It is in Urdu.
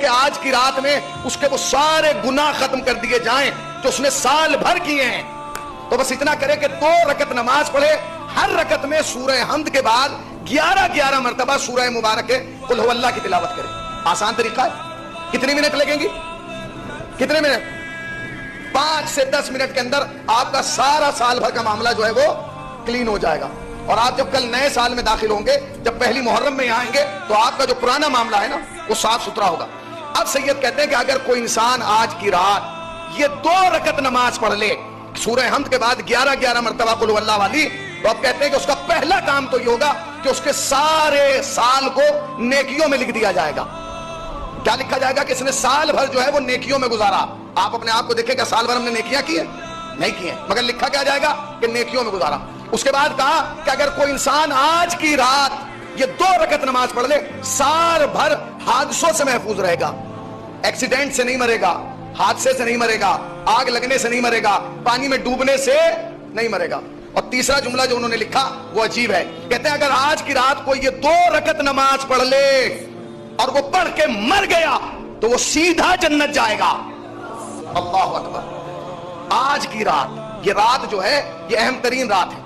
کہ آج کی رات میں اس کے وہ سارے گناہ ختم کر دیے جائیں جو اس نے سال بھر کیے ہیں، تو بس اتنا کرے کہ 2 رکعت نماز پڑھے، ہر رکعت میں سورہ حمد کے بعد 11 مرتبہ سورہ مبارک قل هو اللہ کی تلاوت کرے۔ آسان طریقہ ہے۔ کتنی منٹ لگیں گی؟ کتنے منٹ؟ 5 سے 10 منٹ کے اندر آپ کا سارا سال بھر کا معاملہ جو ہے وہ کلین ہو جائے گا، اور آپ جب کل نئے سال میں داخل ہوں گے، جب پہلی محرم میں آئیں گے، تو آپ کا جو پرانا معاملہ ہے نا وہ صاف ستھرا ہوگا۔ اب سید کہتے ہیں کہ اگر کوئی انسان آج کی رات یہ 2 رکعت نماز پڑھ لے سورہ حمد کے بعد 11 مرتبہ قل هو اللہ والی، تو آپ کہتے ہیں کہ اس کا پہلا کام تو یہ ہوگا کہ اس کے سارے سال کو نیکیوں میں لکھ دیا جائے گا۔ کیا لکھا جائے گا؟ کہ اس نے سال بھر جو ہے وہ نیکیوں میں گزارا۔ آپ اپنے آپ کو دیکھیں کہ سال بھر ہم نے نیکیاں کی ہیں؟ نہیں کی ہیں، مگر لکھا کیا جائے گا؟ کہ نیکیوں میں گزارا۔ اس کے بعد کہا کہ اگر کوئی انسان آج کی رات یہ 2 رکعت نماز پڑھ لے، سال بھر حادثوں سے محفوظ رہے گا، ایکسیڈنٹ سے نہیں مرے گا، حادثے سے نہیں مرے گا، آگ لگنے سے نہیں مرے گا، پانی میں ڈوبنے سے نہیں مرے گا۔ اور تیسرا جملہ جو انہوں نے لکھا وہ عجیب ہے، کہتے ہیں اگر آج کی رات کو یہ 2 رکعت نماز پڑھ لے اور وہ پڑھ کے مر گیا تو وہ سیدھا جنت جائے گا۔ اللہ اکبر۔ آج کی رات، یہ رات جو ہے یہ اہم ترین رات ہے۔